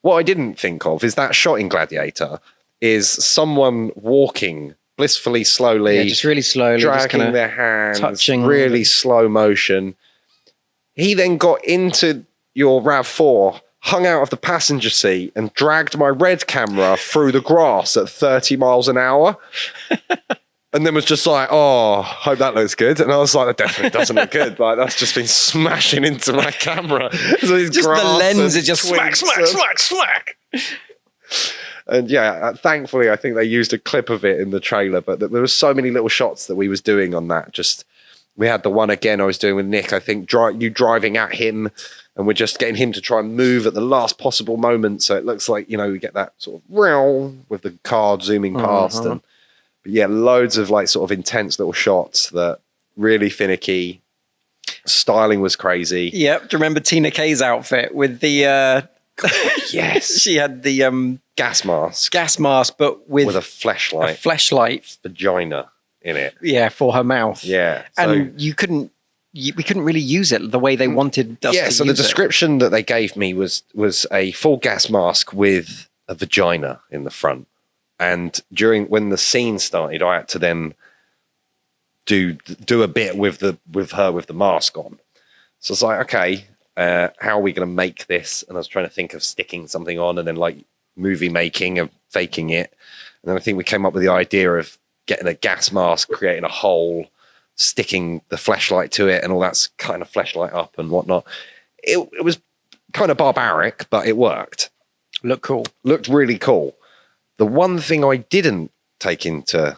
What I didn't think of is that shot in Gladiator is someone walking blissfully slowly, just really slowly, dragging their hands, touching, really slow motion. He then got into your RAV4, hung out of the passenger seat, and dragged my Red camera through the grass at 30 miles an hour. And then was just like, oh, hope that looks good. And I was like, that definitely doesn't look good. Like, that's just been smashing into my camera. So just the lens is just smack. And yeah, thankfully, I think they used a clip of it in the trailer. But there were so many little shots that we was doing on that. Just, we had the one again I was doing with Nick. I think you driving at him, and we're just getting him to try and move at the last possible moment. So it looks like, we get that sort of with the car zooming past. And yeah, loads of like sort of intense little shots that really finicky. Styling was crazy. Yep. Do you remember Tina K's outfit with the yes. She had the gas mask gas mask, but with with a a fleshlight fleshlight, vagina in it. yeah, for her mouth. Yeah. So, And we couldn't really use it the way they wanted us yeah, to so the use it. description that they gave me was a full gas mask with a vagina in the front. And when the scene started, I had to then do a bit with her with the mask on. So it's like, okay, how are we going to make this? And I was trying to think of sticking something on and then like movie making and faking it. And then I think we came up with the idea of getting a gas mask, creating a hole, sticking the fleshlight to it and all that's kind of fleshlight up and whatnot. It was kind of barbaric, but it worked. Look cool. Looked really cool. The one thing I didn't take into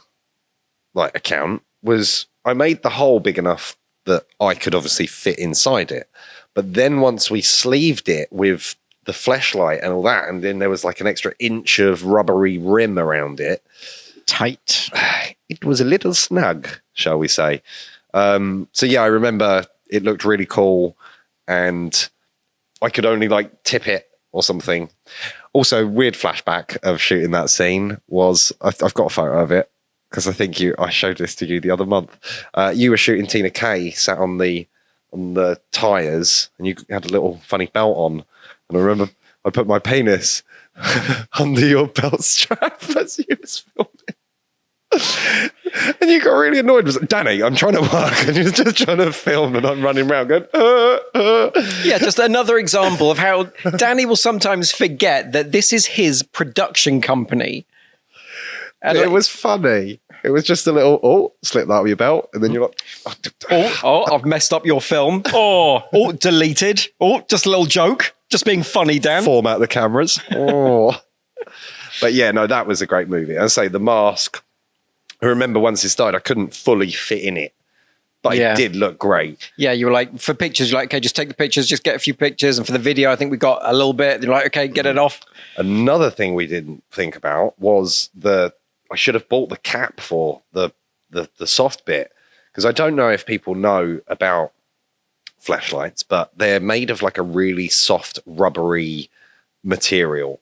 like account was I made the hole big enough that I could obviously fit inside it. But then once we sleeved it with the fleshlight and all that, and then there was like an extra inch of rubbery rim around it, Tight. it was a little snug, shall we say. So yeah, I remember it looked really cool and I could only like tip it or something. Also, weird flashback of shooting that scene was, I've got a photo of it because I think I showed this to you the other month. You were shooting Tina Kay sat on the tires and you had a little funny belt on. And I remember I put my penis under your belt strap as you was filming. And you got really annoyed. Was like, Danny, I'm trying to work, and you're just trying to film, and I'm running around going, Yeah, just another example of how Danny will sometimes forget that this is his production company. And it was funny. It was just a little, slip that with your belt, and then you're like, I've messed up your film. Deleted. Just a little joke. Just being funny, Dan. format the cameras. But yeah, no, that was a great movie. I say the mask. I remember once it started, I couldn't fully fit in it, but Yeah. it did look great. Yeah, you were like, for pictures, you're like, okay, just take the pictures, just get a few pictures. And for the video, I think we got a little bit. You're like, okay, get it off. Another thing we didn't think about was I should have bought the cap for the soft bit, because I don't know if people know about flashlights, but they're made of like a really soft, rubbery material.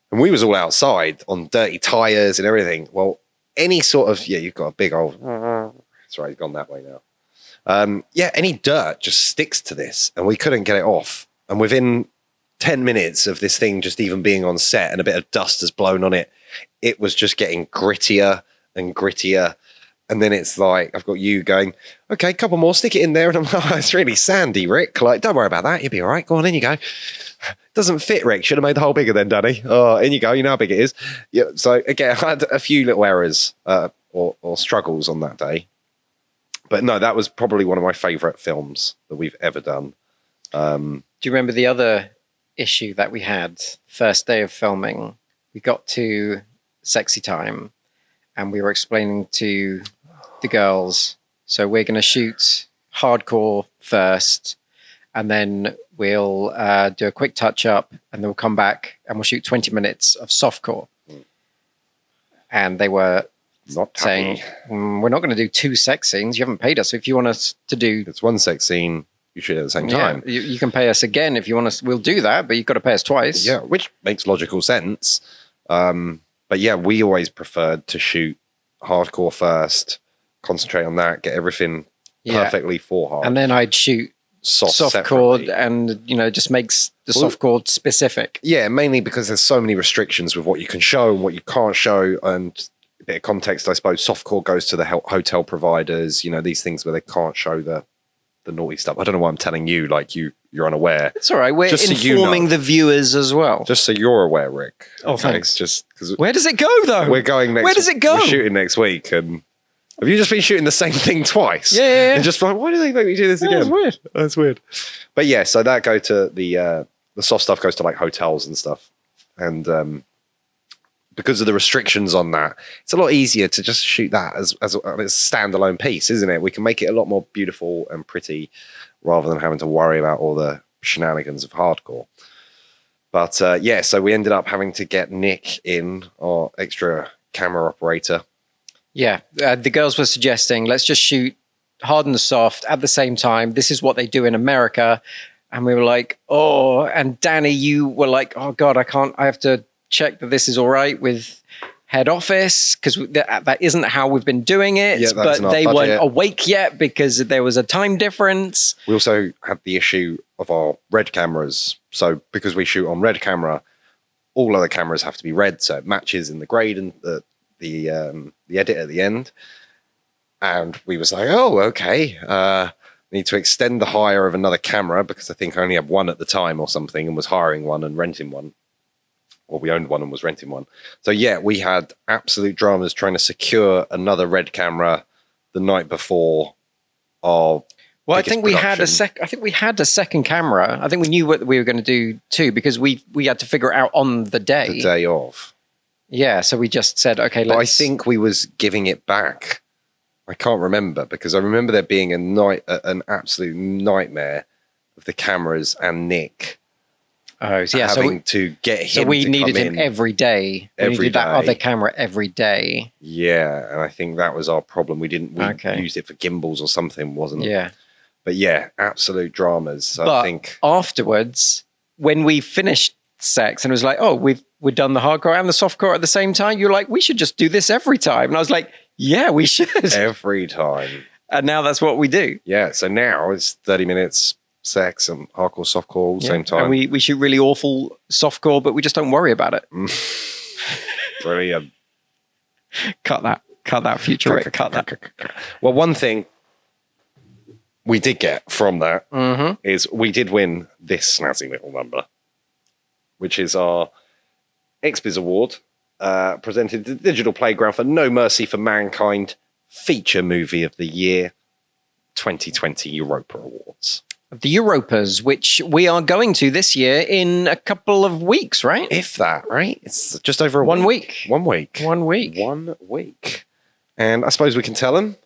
And we was all outside on dirty tires and everything. Well, any sort of, you've got a big old, sorry, he's gone that way now. Any dirt just sticks to this and we couldn't get it off. And within 10 minutes of this thing just even being on set and a bit of dust has blown on it, it was just getting grittier and grittier. And then it's like, I've got you going, okay, a couple more, stick it in there. And I'm like, oh, it's really sandy, Rick. Like, don't worry about that. You'll be all right. Go on, in you go. Doesn't fit, Rick. Should have made the hole bigger then, Danny. Oh, in you go. You know how big it is. Yeah. So again, I had a few little errors or struggles on that day. But no, that was probably one of my favorite films that we've ever done. Do you remember the other issue that we had first day of filming? We got to sexy time and we were explaining to the girls, so we're going to shoot hardcore first and then we'll do a quick touch up and then we'll come back and we'll shoot 20 minutes of softcore. And they were Not saying, happy. we're not going to do 2 sex scenes. You haven't paid us. So if you want us to do, It's one sex scene. You shoot at the same yeah, time. you can pay us again if you want us. We'll do that, but you've got to pay us twice. Yeah, which makes logical sense. But yeah, we always preferred to shoot hardcore first, concentrate on that, get everything Yeah. perfectly for hard. And then I'd shoot soft softcore separately. and just makes the Well- softcore specific. Yeah, mainly because there's so many restrictions with what you can show and what you can't show. And a bit of context, I suppose, softcore goes to the hotel providers, these things where they can't show the naughty stuff. I don't know why I'm telling you, like you're unaware. It's all right. We're Just so you informing know. the viewers as well. Just so you're aware, Rick. Oh, thanks. Just because Where does it go, though? we're going next. Where does it go? We're shooting next week, and have you just been shooting the same thing twice? Yeah. And just like, why do they make me do this again? That's weird. That's weird. But yeah, so that go to the soft stuff goes to like hotels and stuff, and because of the restrictions on that, it's a lot easier to just shoot that as a standalone piece, isn't it? We can make it a lot more beautiful and pretty, rather than having to worry about all the shenanigans of hardcore. But yeah, so we ended up having to get Nick in, our extra camera operator. Yeah. The girls were suggesting, let's just shoot hard and soft at the same time. This is what they do in America. And we were like, oh, and Danny, you were like, oh God, I have to check that this is all right with head office, because that isn't how we've been doing it. Yeah, that but isn't our they budget. weren't awake yet because there was a time difference. We also had the issue of our red cameras. So because we shoot on red camera, all other cameras have to be red, so it matches in the grade and the edit at the end. And we was like, oh, okay. Need to extend the hire of another camera because I think I only had one at the time or something, and was hiring one and renting one. Or we owned one and was renting one. So yeah, we had absolute dramas trying to secure another red camera the night before our Well, I biggest think we had production. I think we had a second camera. I think we knew what we were going to do too, because we had to figure it out on the day. The day of. Yeah, so we just said, okay, But I let's. think we was giving it back. I can't remember because I remember there being an absolute nightmare of the cameras and Nick Oh, yeah. having to get him. So we to needed come him in. every day. We Every needed that day. other camera every day. Yeah, and I think that was our problem. We Okay. used it for gimbals or something, wasn't it? Yeah. But yeah, absolute dramas. So But I think afterwards, when we finished sex and it was like, oh, we've done the hardcore and the softcore at the same time, you're like, we should just do this every time. And I was like, yeah, we should. every time. And now that's what we do. Yeah, so now it's 30 minutes sex and hardcore, softcore all the Yeah. same time. And we shoot really awful softcore, but we just don't worry about it. Brilliant. Cut that, future Rick. Cut that. Well, one thing we did get from that Mm-hmm. is we did win this snazzy little number, which is our XBiz Award, presented to the Digital Playground for No Mercy for Mankind Feature Movie of the Year 2020 Europa Awards. The Europas, which we are going to this year in a couple of weeks, right? If that, right? It's just over a 1 week. week. 1 week. 1 week. 1 week. And I suppose we can tell them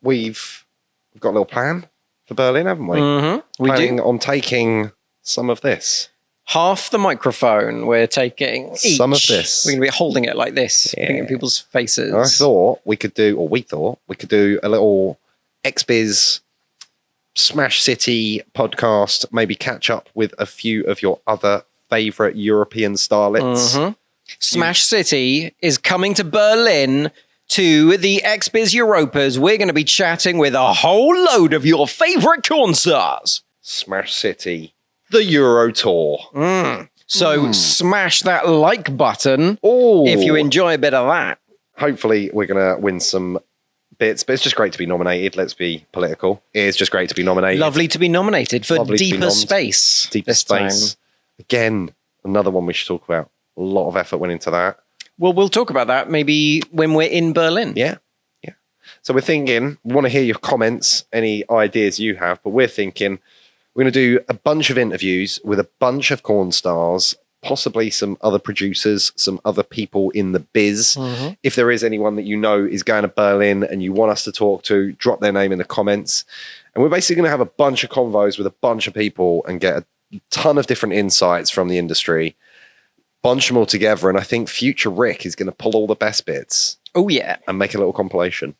we've got a little plan for Berlin, haven't we? Mm-hmm. We Planning do. on taking some of this. Half the microphone we're taking each. Some of this. We're going to be holding it like this, Yeah. putting it in people's faces. And I thought we could do, or we thought we could do a little XBiz Smash City podcast, maybe catch up with a few of your other favorite European starlets. Mhm. Smash City is coming to Berlin to the XBiz Europas. We're going to be chatting with a whole load of your favorite corn stars. Smash City, the Euro Tour. So smash that like button Oh, if you enjoy a bit of that. hopefully we're going to win some bits, but it's just great to be nominated. Let's be political. It is just great to be nominated. Lovely to be nominated for Lovely to be Deeper nommed. Space. Deep this Space. time. Again, another one we should talk about. A lot of effort went into that. Well, we'll talk about that maybe when we're in Berlin. Yeah. Yeah. So we're thinking, we want to hear your comments, any ideas you have, but we're thinking we're going to do a bunch of interviews with a bunch of corn stars, possibly some other producers, some other people in the biz. If there is anyone that you know is going to Berlin and you want us to talk to, drop their name in the comments. And we're basically going to have a bunch of convos with a bunch of people and get a ton of different insights from the industry, bunch them all together. And I think future Rick is going to pull all the best bits Oh, yeah. and make a little compilation.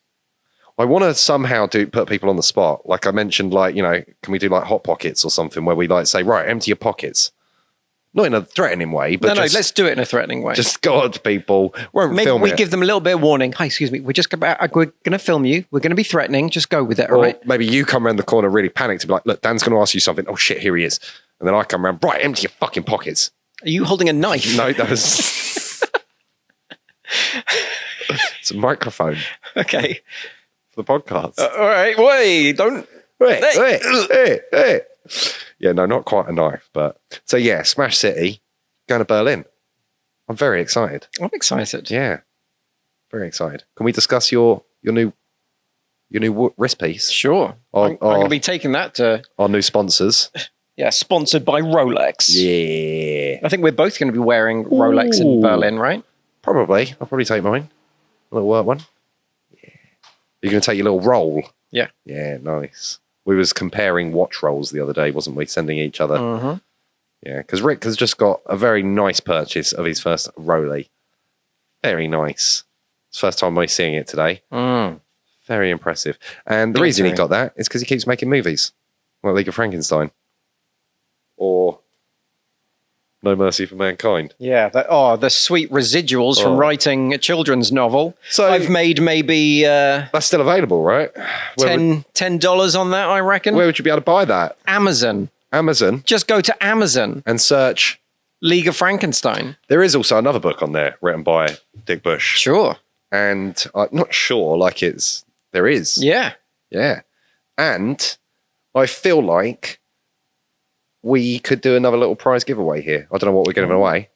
I want to somehow put people on the spot. Like I mentioned, can we do like Hot Pockets or something where we say, right, empty your pockets. Not in a threatening way, but No, just, let's do it in a threatening way. just go on to people. Won't Maybe film we it. give them a little bit of warning. Hi, excuse me. We're going to film you. We're going to be threatening. Just go with it, all Or right? maybe you come around the corner really panicked to be like, look, Dan's going to ask you something. Oh shit, here he is. And then I come around, right, empty your fucking pockets. Are you holding a knife? No, that was... It's a microphone Okay. for the podcast. All right. Wait, don't. Hey. Yeah, no, not quite a knife, but so yeah, Smash City, going to Berlin. I'm very excited. I'm excited. Yeah, very excited. Can we discuss your new wrist piece? Sure. I'm going to be taking that to, Our new sponsors. sponsored by Rolex. Yeah, I think we're both going to be wearing Rolex in Ooh. Berlin, right? probably. I'll probably take mine. A little work one. Yeah. You're going to take your little roll. Yeah. Yeah, nice. We was comparing watch rolls the other day, wasn't we? Sending each other. Mm-hmm. Yeah, because Rick has just got a very nice purchase of his first Rolly. Very nice. It's the first time we're seeing it today. Mm. Very impressive. And the reason he got that is because he keeps making movies. Like League of Frankenstein. Or No Mercy for Mankind. Yeah. The sweet residuals from Oh. writing a children's novel. So- I've made maybe That's still available, right? $10 on that, I reckon. Where would you be able to buy that? Amazon. Amazon. Just go to Amazon. And search. League of Frankenstein. There is also another book on there written by Dick Bush. Sure. And I'm not sure, there is. Yeah. Yeah. And I feel like we could do another little prize giveaway here. I don't know what we're giving away.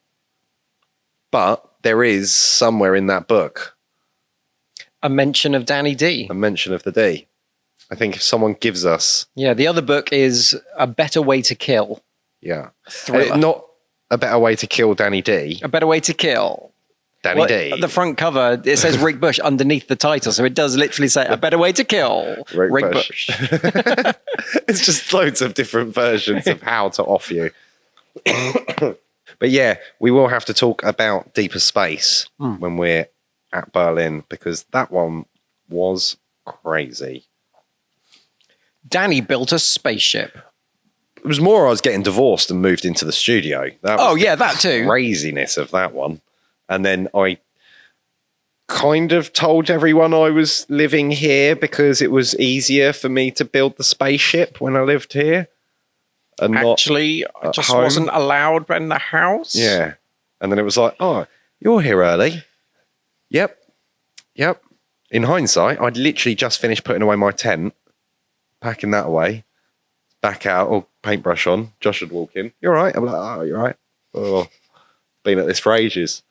But there is somewhere in that book A mention of Danny D. a mention of the D. I think if someone gives us, Yeah, the other book is A Better Way to Kill. yeah, Thriller. not a better way to kill Danny D. A Better Way to Kill. Danny Well, D. the front cover, it says Rick Bush underneath the title, so it does literally say A Better Way to Kill. Rick Bush. It's just loads of different versions of how to off you. But yeah, we will have to talk about Deeper Space when we're at Berlin, because that one was crazy. Danny built a spaceship. It was more I was getting divorced and moved into the studio. That was Oh, yeah, that too. craziness of that one. And then I kind of told everyone I was living here because it was easier for me to build the spaceship when I lived here. And Actually, I at just home. wasn't allowed in the house. yeah. And then it was like, oh, you're here early. Yep. In hindsight, I'd literally just finished putting away my tent, packing that away, back out, or paintbrush on. Josh would walk in. You're right. I'm like, oh, you're right. Oh, been at this for ages.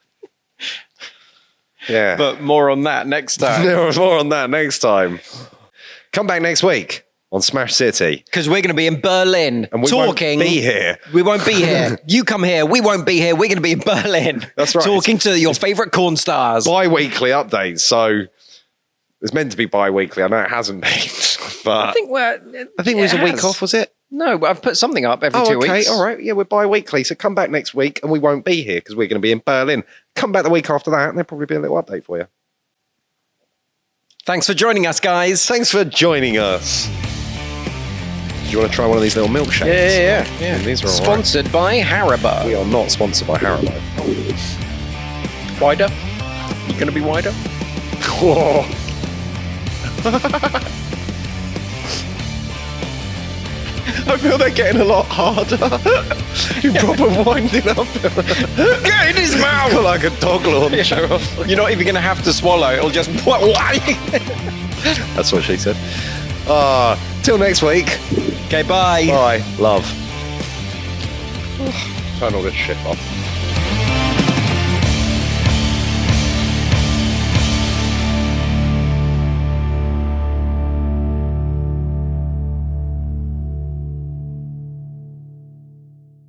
Yeah. But more on that next time. There was more on that next time. Come back next week on Smash City. Because we're going to be in Berlin And we talking. won't be here. We won't be here. You come here. We won't be here. We're going to be in Berlin. That's right. Talking to your favorite corn stars. Bi-weekly updates. So it's meant to be bi-weekly. I know it hasn't been. But I think it was a week off, was it? No, I've put something up every 2 okay. weeks. All right. Yeah, we're bi-weekly. So come back next week and we won't be here because we're going to be in Berlin. Come back the week after that and there'll probably be a little update for you. Thanks for joining us, guys. Thanks for joining us. Do you want to try one of these little milkshakes? Yeah. These are all right. Sponsored by Haribo. We are not sponsored by Haribo. Wider? You going to be wider? Whoa. I feel they're getting a lot harder. You're proper winding up. Get in his mouth! Like a dog launcher. You're not even going to have to swallow. It'll just... That's what she said. Till next week. Okay, bye. Bye. Love. Turn all this shit off.